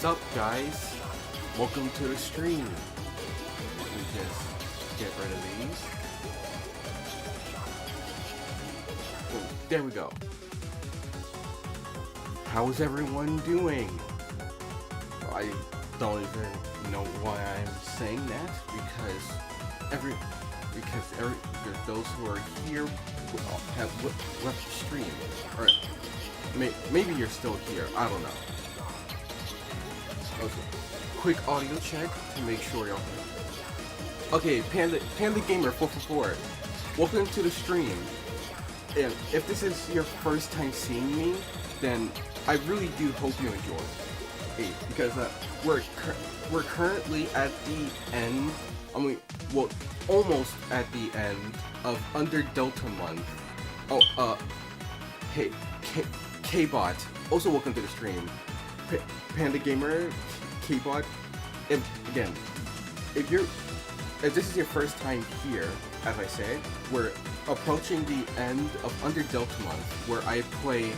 What's up, guys? Welcome to the stream. Let me just get rid of these. Oh, there we go. How is everyone doing? I don't even know why I'm saying that because those who are here have left the stream, or maybe you're still here. I don't know. Okay. Quick audio check to make sure y'all. Okay, Panda Gamer 444. Welcome to the stream. And if this is your first time seeing me, then I really do hope you enjoy it, because we're currently at the end. Well, almost at the end of Under Delta Month. Oh, hey, K-Bot. Also, welcome to the stream. Panda Gamer, K-Bot. And again, if this is your first time here, as I said, we're approaching the end of Under Delta Month, where I play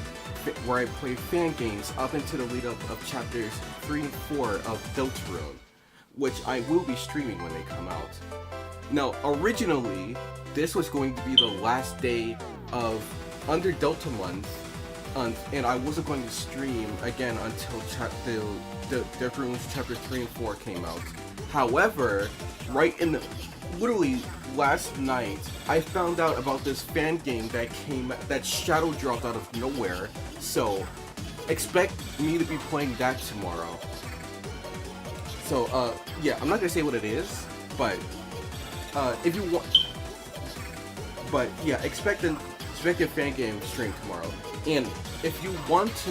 fan games up into the lead up of chapters 3 and 4 of Deltarune, which I will be streaming when they come out. Now, originally, this was going to be the last day of Under Delta Month, and I wasn't going to stream again until Deltarune's chapter 3 and 4 came out. However, literally last night, I found out about this fan game that shadow dropped out of nowhere. So, expect me to be playing that tomorrow. So, yeah, I'm not gonna say what it is, but if you want, but yeah, expect a fan game stream tomorrow. And if you want to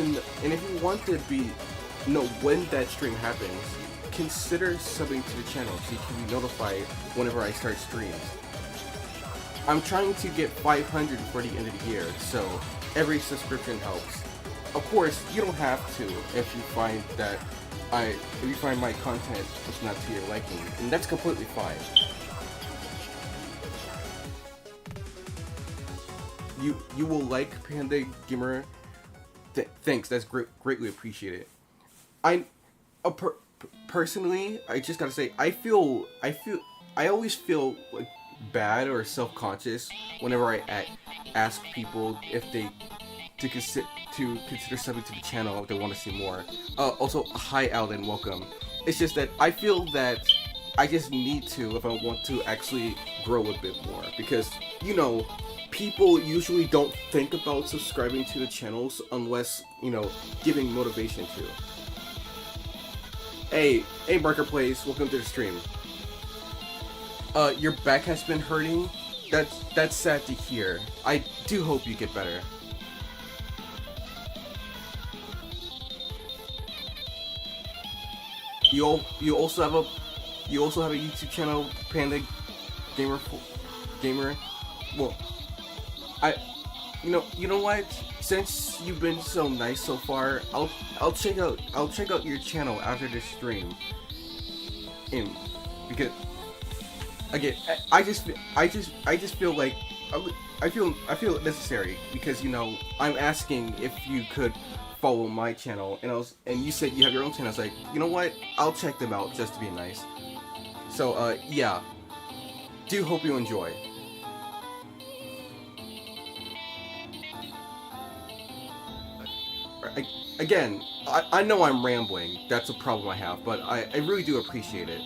know when that stream happens, consider subbing to the channel so you can be notified whenever I start streams. I'm trying to get 500 before the end of the year, so every subscription helps. Of course, you don't have to if you find my content is not to your liking, and that's completely fine. You will like Panda Gamer. Thanks, that's greatly appreciated. Personally, I just gotta say, I always feel like bad or self-conscious whenever I ask people if they to consider subbing to the channel if they want to see more. Also, hi Alden, welcome. It's just that I feel that I just need to if I want to actually grow a bit more, because people usually don't think about subscribing to the channels unless giving motivation to. Hey Marketplace, welcome to the stream. Your back has been hurting? That's sad to hear. I do hope you get better. You also have a YouTube channel, Panda Gamer. Well, you know what? Since you've been so nice so far, I'll check out your channel after this stream. And because again, I just feel like I feel necessary, because I'm asking if you could follow my channel, and you said you have your own channel. I was like, you know what? I'll check them out just to be nice. So yeah, do hope you enjoy. Again, I know I'm rambling. That's a problem I have, but I really do appreciate it.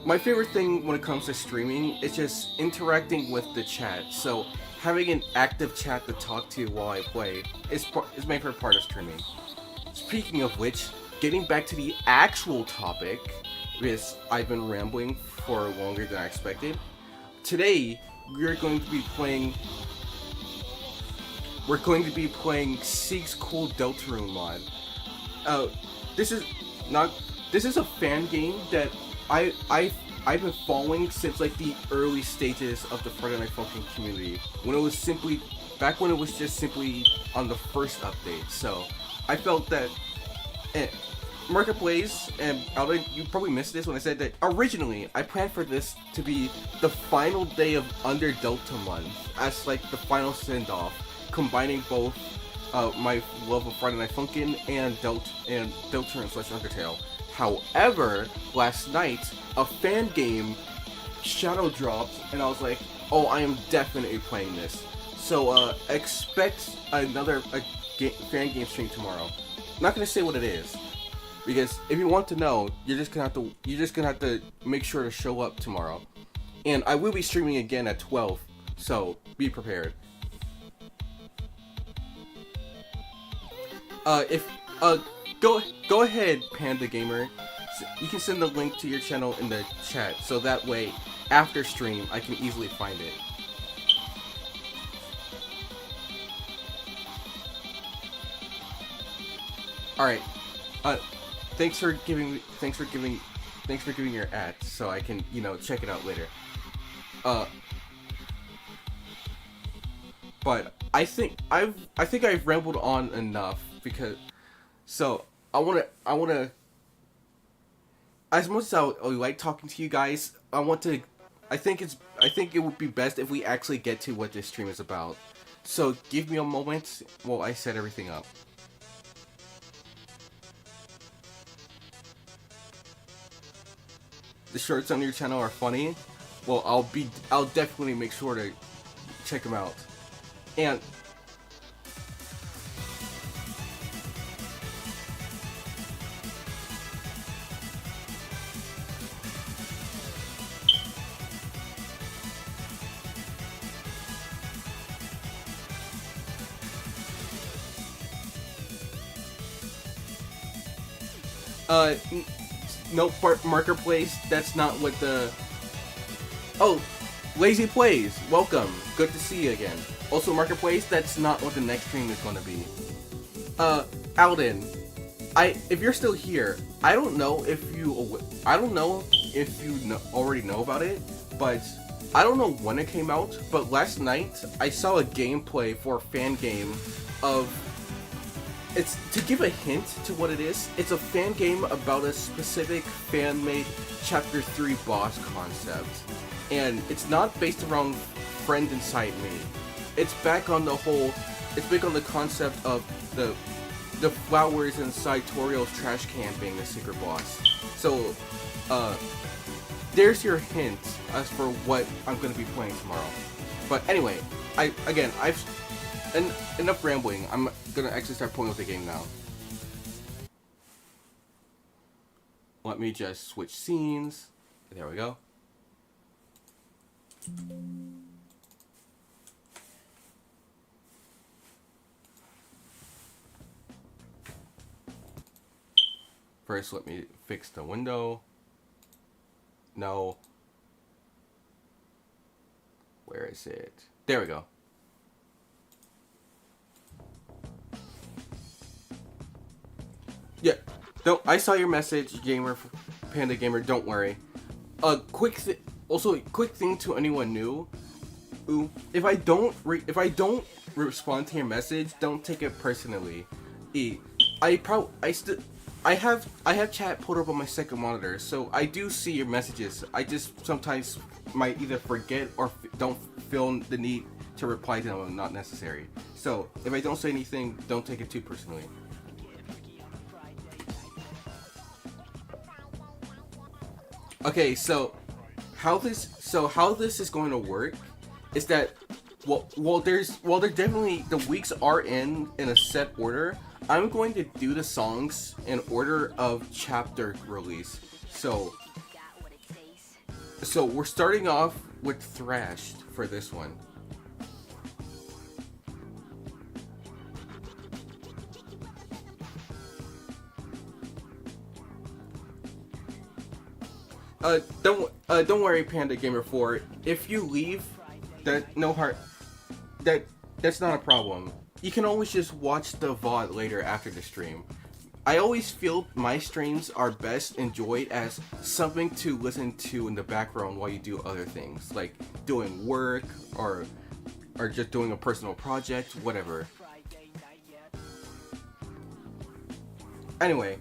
My favorite thing when it comes to streaming is just interacting with the chat. So having an active chat to talk to while I play is my favorite part of streaming. Speaking of which, getting back to the actual topic, because I've been rambling for longer than I expected. Today, we're going to be playing Seek's Cool Deltarune mod. This is a fan game that I've been following since like the early stages of the Friday Night Funkin community, when it was just simply on the first update. So I felt that Marketplace, and Alden, you probably missed this when I said that originally I planned for this to be the final day of Under Delta Month as like the final send-off, combining both my love of Friday Night Funkin' and Deltarune / Undertale. However, last night a fan game shadow dropped, and I was like, oh, I am definitely playing this. So expect another fan game stream tomorrow. I'm not gonna say what it is, because if you want to know, you're just gonna have to make sure to show up tomorrow. And I will be streaming again at 12, so be prepared. Go ahead, Panda Gamer. You can send the link to your channel in the chat, so that way, after stream, I can easily find it. All right. Thanks for giving your ad, so I can, check it out later. But I think I've rambled on enough, because I wanna as much as I like talking to you guys, I think it would be best if we actually get to what this stream is about. So give me a moment while I set everything up. The shorts on your channel are funny. Well, I'll definitely make sure to check them out. And no marketplace. That's not what the. Oh, Lazy Plays, welcome. Good to see you again. Also, marketplace. That's not what the next stream is going to be. Alden, if you're still here, I don't know if you already know about it, but I don't know when it came out. But last night I saw a gameplay for a fan game of. It's to give a hint to what it is. It's a fan game about a specific fan-made Chapter 3 boss concept, and it's not based around Friend Inside Me. It's back on the whole. It's big on the concept of the flowers inside Toriel's trash can being the secret boss. So, there's your hint as for what I'm gonna be playing tomorrow. But anyway, enough rambling. I'm gonna actually start playing with the game now. Let me just switch scenes. There we go. First, let me fix the window. No. Where is it? There we go. Yeah, I saw your message, Panda Gamer. Don't worry. Quick thing to anyone new. If I don't respond to your message, don't take it personally. I have chat pulled up on my second monitor, so I do see your messages. I just sometimes might either forget or don't feel the need to reply to them when not necessary. So if I don't say anything, don't take it too personally. Okay, so how this is going to work is that while there definitely the weeks are in a set order, I'm going to do the songs in order of chapter release. So we're starting off with Thrashed for this one. Don't worry, Panda Gamer 4. If you leave, that's not a problem. You can always just watch the VOD later after the stream. I always feel my streams are best enjoyed as something to listen to in the background while you do other things, like doing work or just doing a personal project, whatever. Anyway,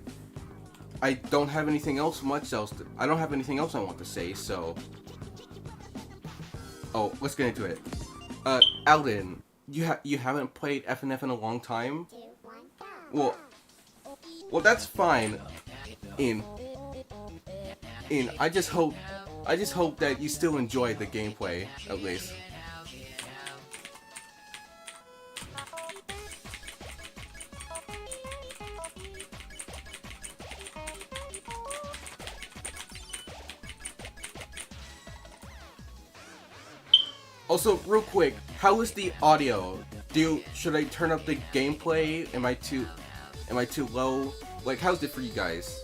I don't have anything else I don't have anything else I want to say, so let's get into it. Alden, you haven't played FNF in a long time? Well, that's fine. And I just hope that you still enjoy the gameplay at least. Also, real quick, how is the audio? Should I turn up the gameplay? Am I too low? Like, how's it for you guys?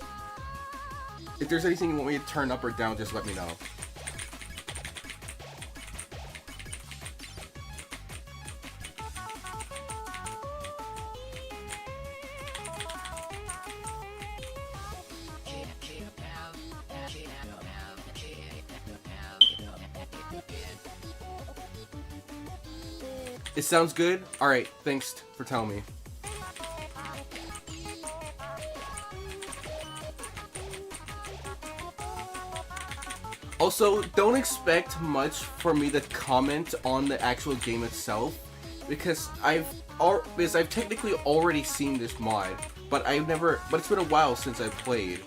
If there's anything you want me to turn up or down, just let me know. It sounds good? Alright, thanks for telling me. Also, don't expect much for me to comment on the actual game itself, because I've technically already seen this mod, but it's been a while since I played,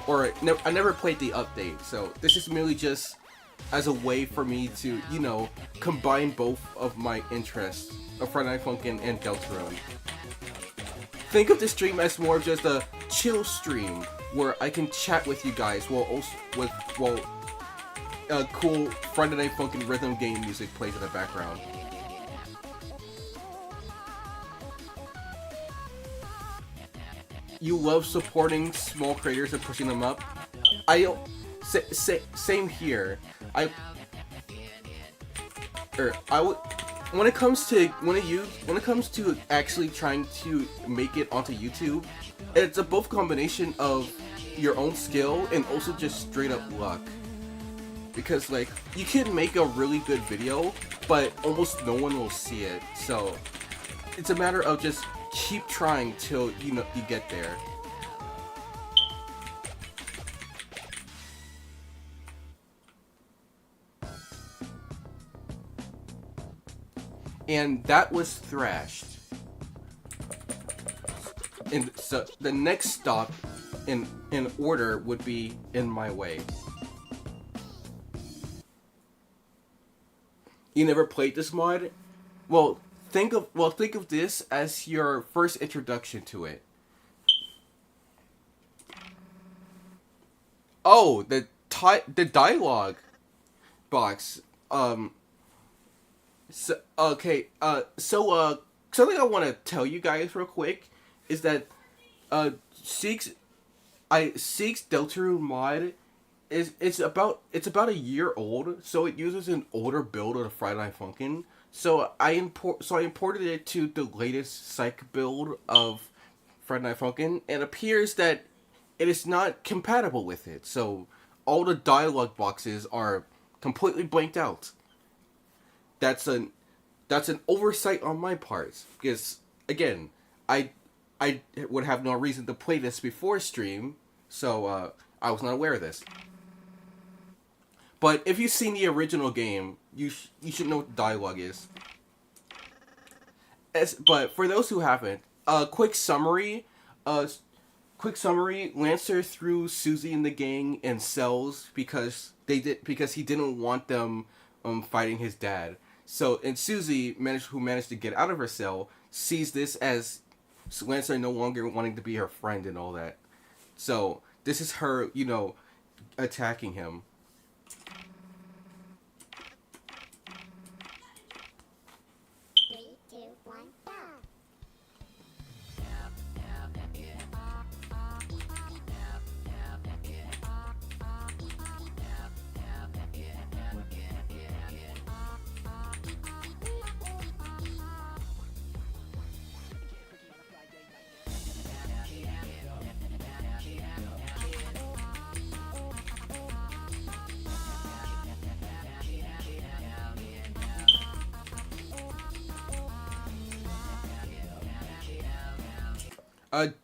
or I never played the update, so this is merely just as a way for me to, you know, combine both of my interests of Friday Night Funkin' and Deltarune. Think of this stream as more of just a chill stream where I can chat with you guys while cool Friday Night Funkin' rhythm game music plays in the background. You love supporting small creators and pushing them up. Same here. When it comes to actually trying to make it onto YouTube, it's a both combination of your own skill and also just straight up luck. Because like, you can make a really good video, but almost no one will see it. So it's a matter of just keep trying till you get there. And that was thrashed. And so the next stop in order would be In My Way. You never played this mod? Well, think of this as your first introduction to it. Oh, the dialogue box. Something I want to tell you guys real quick is that Seek's Deltarune mod it's about a year old, so it uses an older build of the Friday Night Funkin'. So I imported it to the latest psych build of Friday Night Funkin', and it appears that it is not compatible with it. So all the dialogue boxes are completely blanked out. That's an oversight on my part, because again, I would have no reason to play this before stream, so I was not aware of this. But if you've seen the original game, you should know what the dialogue is. But for those who haven't, quick summary. Lancer threw Susie and the gang in cells because he didn't want them fighting his dad. So, and Susie, who managed to get out of her cell, sees this as Lancer no longer wanting to be her friend and all that. So, this is her, attacking him.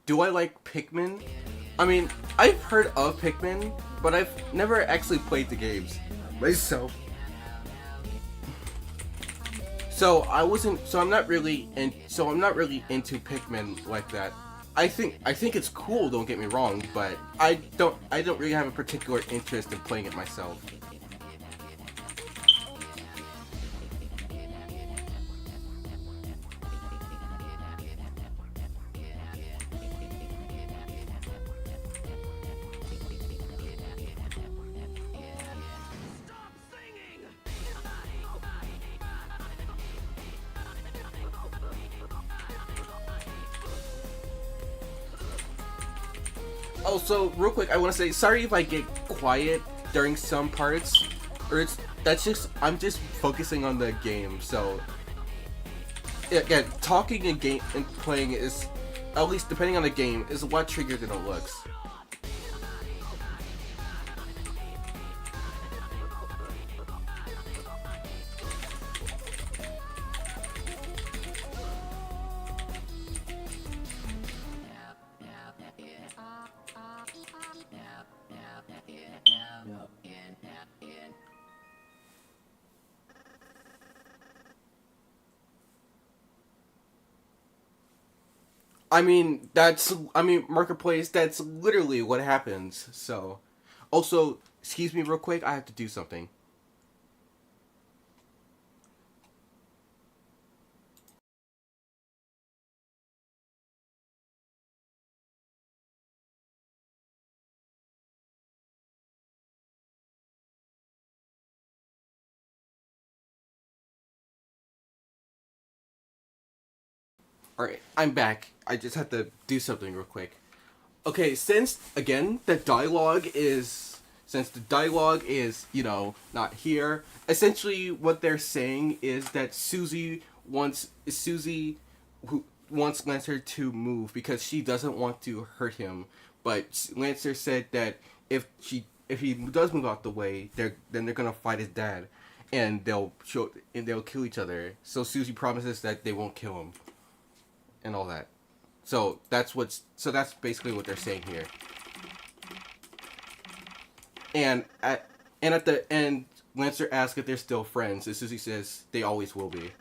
Do I like Pikmin? I mean, I've heard of Pikmin, but I've never actually played the games myself. So I wasn't. So I'm not really. And so I'm not really into Pikmin like that. I think it's cool. Don't get me wrong, but I don't really have a particular interest in playing it myself. Also, real quick, I want to say sorry if I get quiet during some parts, or that's just I'm just focusing on the game. So yeah, talking and game and playing is, at least depending on the game, is a lot trickier than it looks. I mean, Marketplace, that's literally what happens. So, also, excuse me real quick, I have to do something. Alright, I'm back. I just have to do something real quick. Okay, since the dialogue is, not here, essentially what they're saying is that Susie who wants Lancer to move because she doesn't want to hurt him, but Lancer said that if he does move out the way, then they're gonna fight his dad, and they'll kill each other. So Susie promises that they won't kill him, and all that. So that's basically what they're saying here. And at the end, Lancer asks if they're still friends, and Susie says they always will be.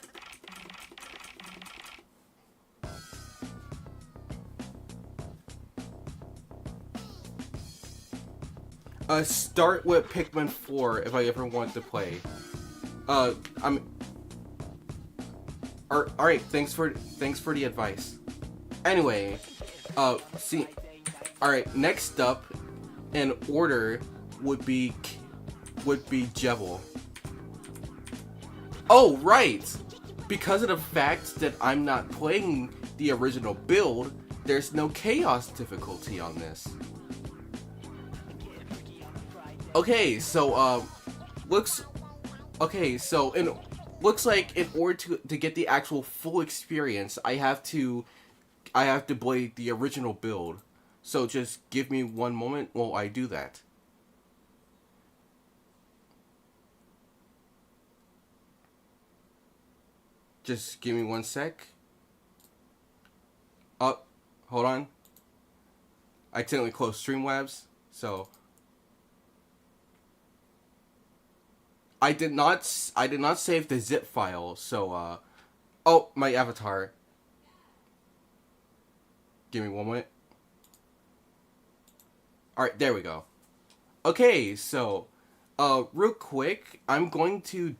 Start with Pikmin 4 if I ever want to play. I'm. Alright, thanks for the advice. Anyway, see. Alright, next up in order would be Jevil. Oh, right! Because of the fact that I'm not playing the original build, there's no chaos difficulty on this. Okay, so looks like in order to get the actual full experience, I have to play the original build. So just give me one moment while I do that. Just give me one sec. Oh, hold on. I accidentally closed Streamlabs, so I did not save the zip file, so oh, my avatar. Give me one moment. Alright, there we go. Okay, so real quick, I'm going to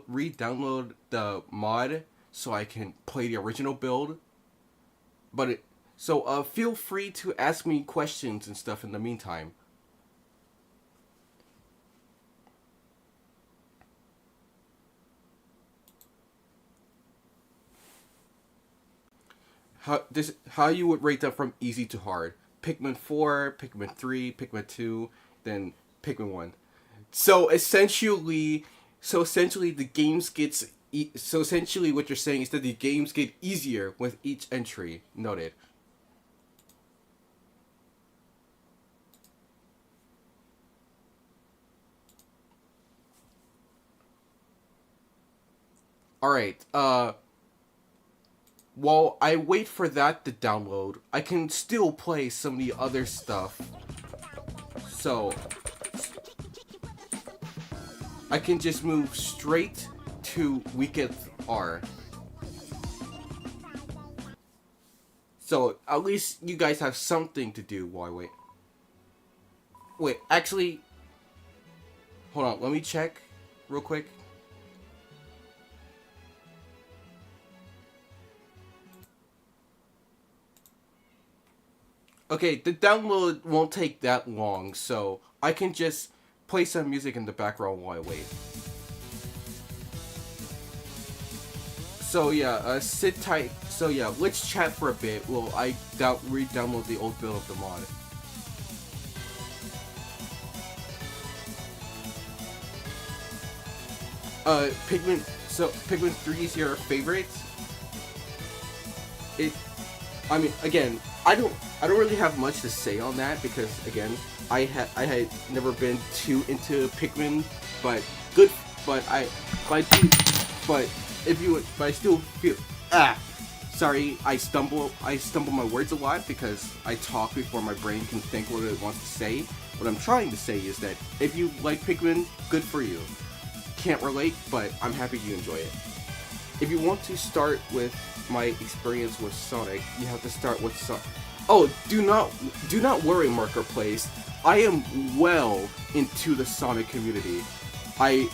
re-download the mod so I can play the original build. So feel free to ask me questions and stuff in the meantime. How you would rate them from easy to hard? Pikmin 4, Pikmin 3, Pikmin 2, then Pikmin 1. So essentially the games gets so essentially what you're saying is that the games get easier with each entry. Noted. All right. While I wait for that to download, I can still play some of the other stuff. So I can just move straight to weakest are. So at least you guys have something to do while I wait. Wait, actually, hold on. Let me check real quick. Okay, the download won't take that long, so I can just play some music in the background while I wait. So yeah, sit tight. So yeah, let's chat for a bit while I re-download the old build of the mod. Pikmin. So Pikmin 3 is your favorite? I mean, again, I don't really have much to say on that because again, I had never been too into Pikmin, but good. But I still feel sorry. I stumble my words a lot because I talk before my brain can think what it wants to say. What I'm trying to say is that if you like Pikmin, good for you. Can't relate, but I'm happy you enjoy it. If you want to start with my experience with Sonic, you have to start with Sonic. Oh, do not worry, Marker Place. I am well into the Sonic community. I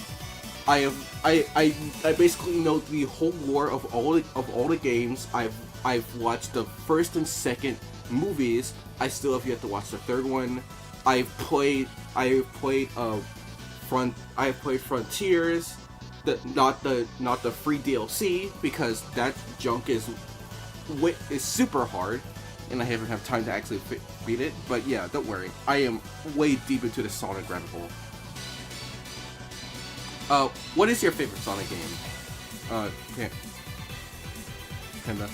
basically know the whole lore of all the games. I've watched the first and second movies. I still have yet to watch the third one. I've played Frontiers, not the free DLC because that junk is super hard, and I haven't had time to actually beat it. But yeah, don't worry, I am way deep into the Sonic rabbit hole. What is your favorite Sonic game? Kinda.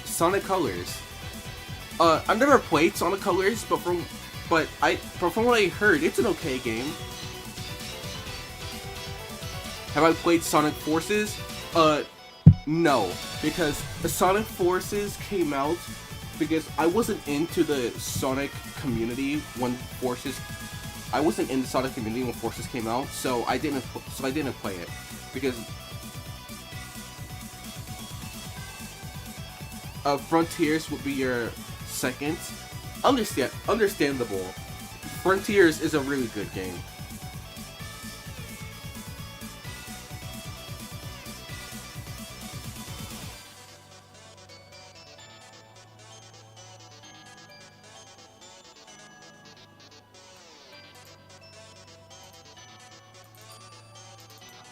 Sonic Colors. I've never played Sonic Colors, but from what I heard, it's an okay game. Have I played Sonic Forces? No, because the Sonic Forces came out because I wasn't into the Sonic community when Forces. I wasn't in the Sonic community when Forces came out, so I didn't play it because. Frontiers would be your second. Understandable. Frontiers is a really good game.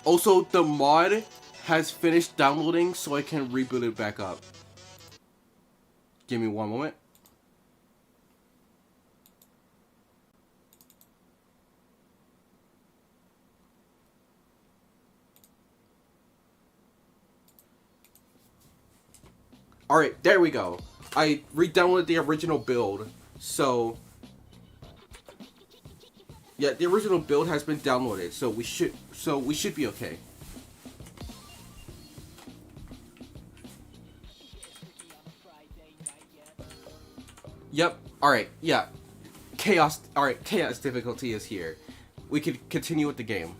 Also, the mod has finished downloading, so I can reboot it back up. Give me one moment. Alright, there we go. I re-downloaded the original build. So yeah, the original build has been downloaded, so we should be okay. Yep. Alright, yeah. Chaos difficulty is here. We could continue with the game.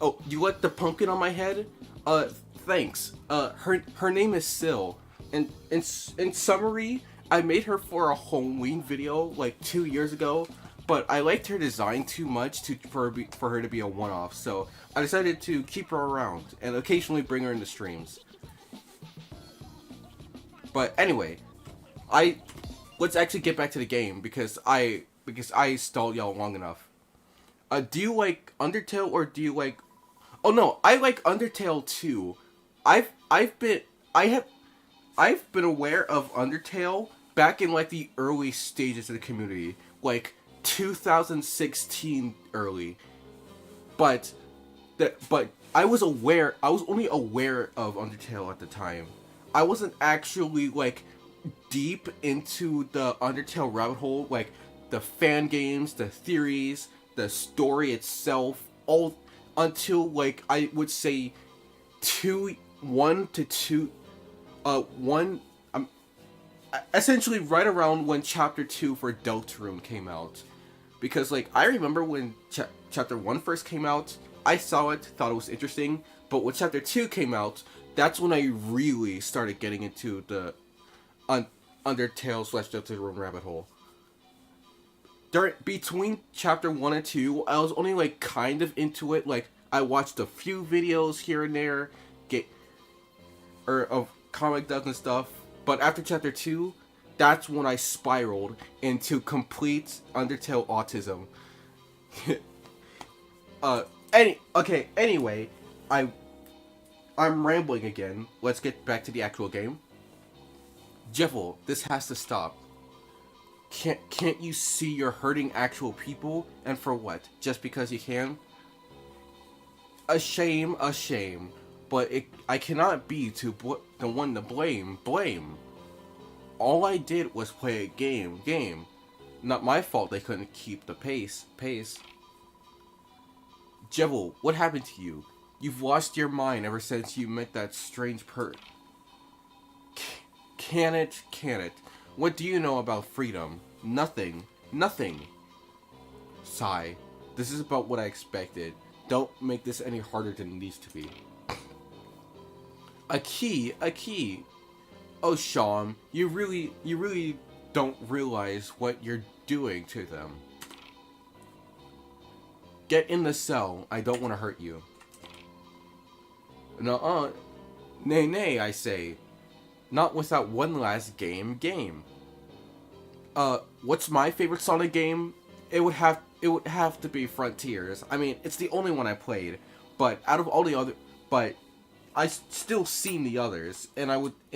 Oh, you like the pumpkin on my head? Thanks. Her name is Syl. And in summary, I made her for a Halloween video like 2 years ago, but I liked her design too much for her to be a one-off, so I decided to keep her around and occasionally bring her into streams. But anyway, let's actually get back to the game because I stalled y'all long enough. Do you like Undertale or do you like? Oh no, I like Undertale too. I've been aware of Undertale back in like the early stages of the community, like 2016 early. But I was only aware of Undertale at the time. I wasn't actually like deep into the Undertale rabbit hole, like the fan games, the theories, the story itself, all until like I would say 1 to 2 One, essentially right around when Chapter 2 for Deltarune came out. Because, like, I remember when Chapter 1 first came out, I saw it, thought it was interesting, but when Chapter 2 came out, that's when I really started getting into the Undertale / Deltarune rabbit hole. Between Chapter 1 and 2, I was only, like, kind of into it. Like, I watched a few videos here and there, of comic dubs and stuff, but after Chapter 2, that's when I spiraled into complete Undertale autism. Anyway, I'm rambling again. Let's get back to the actual game. Jeffel, this has to stop. Can't you see you're hurting actual people? And for what? Just because you can? A shame. But I cannot be the one to blame. All I did was play a game. Not my fault they couldn't keep the pace. Jevil, what happened to you? You've lost your mind ever since you met that strange Can it? What do you know about freedom? Nothing. Sigh. This is about what I expected. Don't make this any harder than it needs to be. A key. Oh, Sean, you really don't realize what you're doing to them. Get in the cell. I don't want to hurt you. Nuh-uh. Nay, I say. Not without one last game. What's my favorite Sonic game? It would have to be Frontiers. I mean, it's the only one I played, but out of all the other, but I still seen the others, and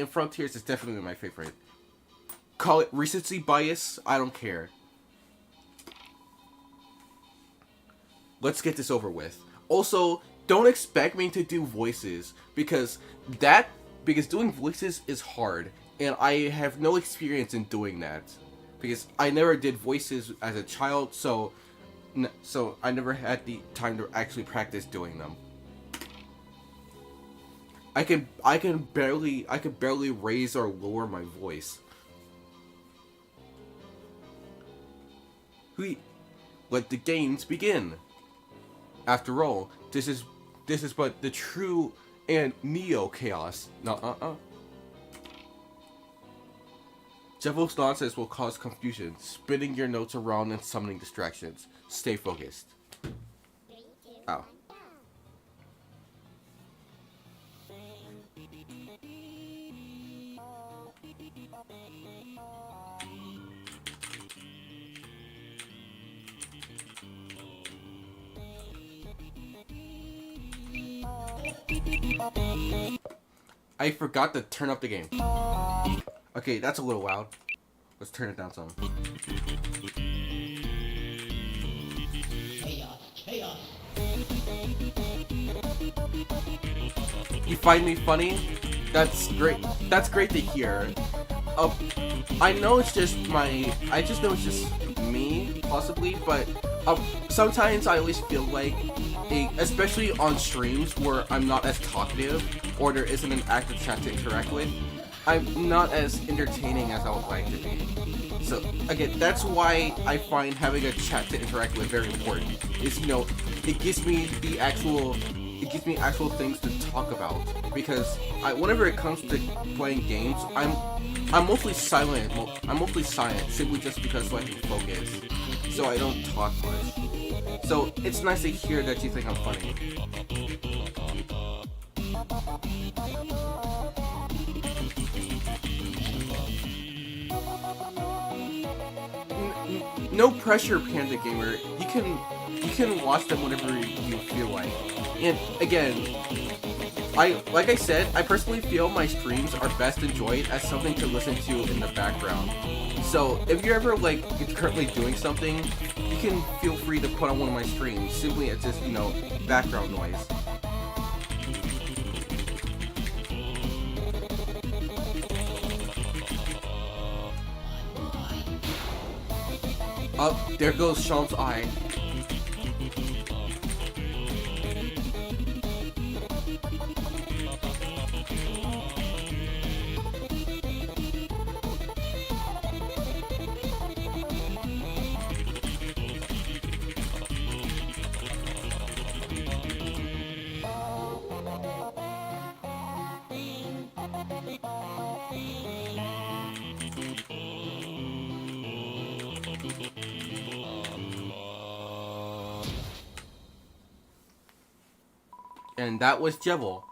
Frontiers is definitely my favorite. Call it recency bias, I don't care. Let's get this over with. Also, don't expect me to do voices, because doing voices is hard, and I have no experience in doing that. Because I never did voices as a child, so I never had the time to actually practice doing them. I can barely raise or lower my voice. Let the games begin. After all, this is but the true and Neo chaos. Jevil's nonsense will cause confusion, spinning your notes around and summoning distractions. Stay focused. Ow. I forgot to turn up the game. Okay, that's a little loud. Let's turn it down some. You find me funny? That's great. That's great to hear. I know it's just me, possibly, but sometimes I always feel like, especially on streams where I'm not as talkative or there isn't an active chat to interact with, I'm not as entertaining as I would like to be. So again, that's why I find having a chat to interact with very important. It gives me actual things to talk about, because whenever it comes to playing games, I'm mostly silent. Simply just because I can focus, so I don't talk much. So it's nice to hear that you think I'm funny. No pressure, Panda Gamer. You can watch them whenever you feel like. And again, like I said, I personally feel my streams are best enjoyed as something to listen to in the background. So if you're ever currently doing something, you can feel free to put on one of my streams simply as just background noise. Oh, there goes Sean's eye. And that was Jevil.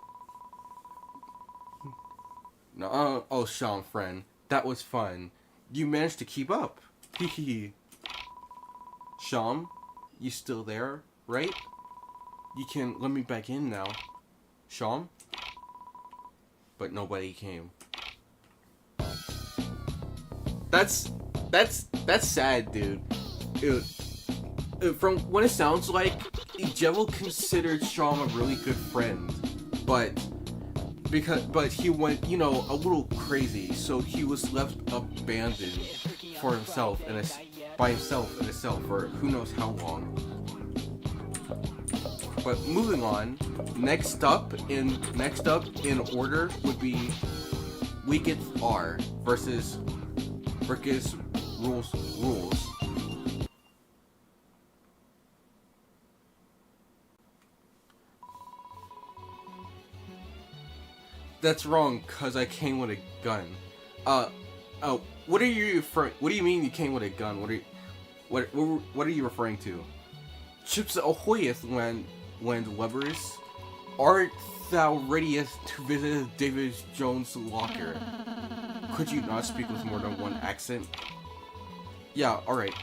No, oh, Sean, friend. That was fun. You managed to keep up. Hehe. Sean, you still there, right? You can let me back in now. Sean? But nobody came. That's sad, dude. From what it sounds like, Jevil considered Sean a really good friend, but he went, you know, a little crazy, so he was left abandoned for himself by himself in a cell for who knows how long. But moving on, next up in order would be Weakest R versus Rules. That's wrong, cause I came with a gun. What do you mean you came with a gun? What are you referring to? Chips ahoyeth when lovers, art thou readiest to visit David Jones' locker? Could you not speak with more than one accent? Yeah, alright.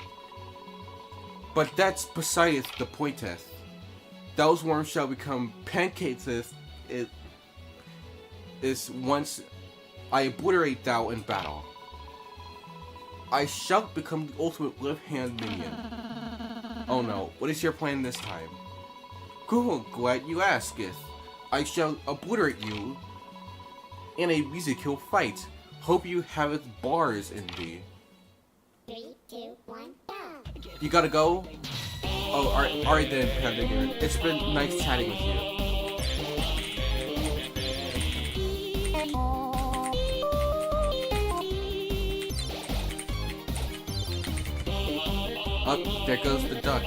But that's besides the pointeth. Those worms shall become pancakes is once I obliterate thou in battle. I shall become the ultimate left-hand minion. Oh no, what is your plan this time? Cool, glad you asketh. I shall obliterate you in a musical fight. Hope you have its bars in thee. 3, 2, 1, go! You gotta go? Oh, alright then, Daddy Dearest. It's been nice chatting with you. Oh, there goes the duck.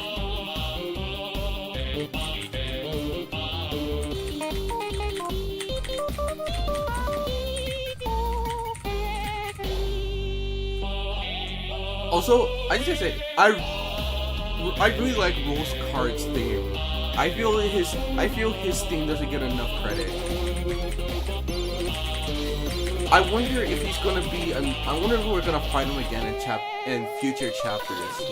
Also, I just say I really like Rules Card's theme. I feel his theme doesn't get enough credit. I wonder if he's gonna be. I wonder if we're gonna fight him again in future chapters.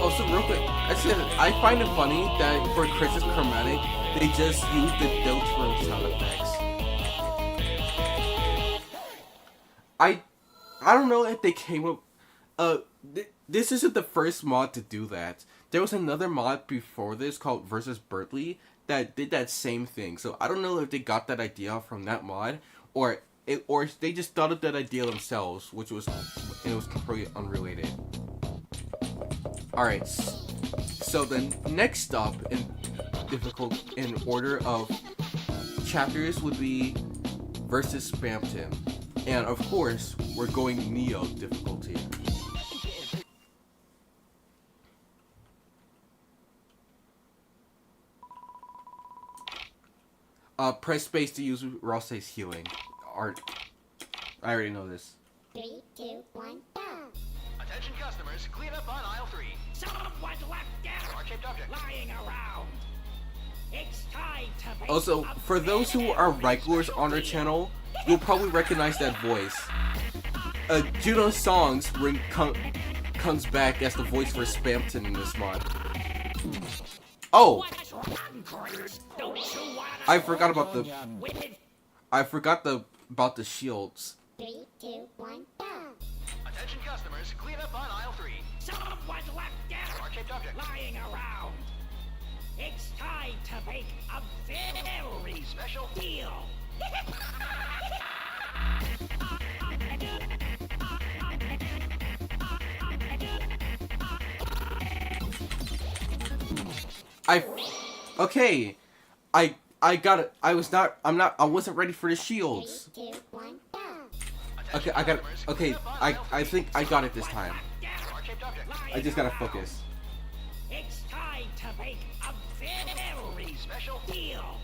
Also, real quick, I find it funny that for Chris's chromatic, they just use the Deltarune sound effects. I don't know if they came up. This isn't the first mod to do that. There was another mod before this called Versus Bertley that did that same thing. So I don't know if they got that idea from that mod or they just thought of that idea themselves, which was completely unrelated. Alright, so then next up in order of chapters would be versus Spamton. And of course, we're going Neo difficulty. Press space to use Ross's healing. I already know this. 3, 2, 1, go! Attention customers, clean up on aisle 3. Someone left there Heart-shaped object. lying around. It's time to be Also, for those who are regulars on our channel, you'll probably recognize that voice. Juno's songs comes back as the voice for Spamton in this mod. Oh! I forgot about the shields. 3, 2, 1, go! Attention customers, clean up on aisle 3. Someone left there Heart-shaped object. lying around. It's time to make a very Special deal. Okay. I got it. I wasn't ready for the shields. 3, 2, 1, go. Okay, I got it. Okay, I think I got it this time. Heart-shaped object. I just gotta focus. It's time to make a very Special deal.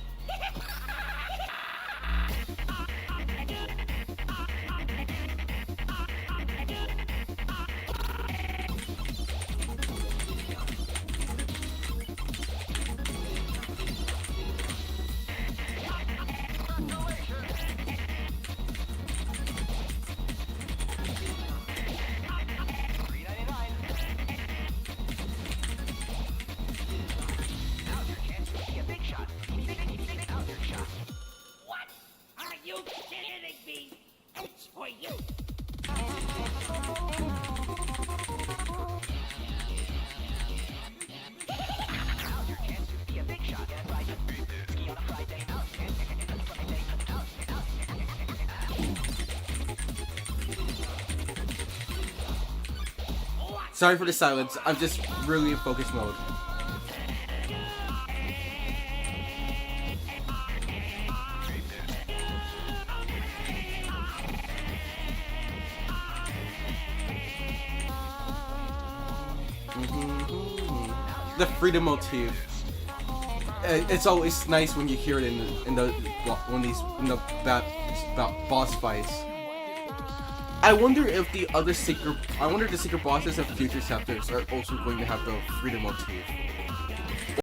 What? Are you kidding me? It's for you. Sorry for the silence. I'm just really in focus mode. The freedom motif. It's always nice when you hear it in the boss fights. I wonder if the secret bosses of future chapters are also going to have the freedom motif.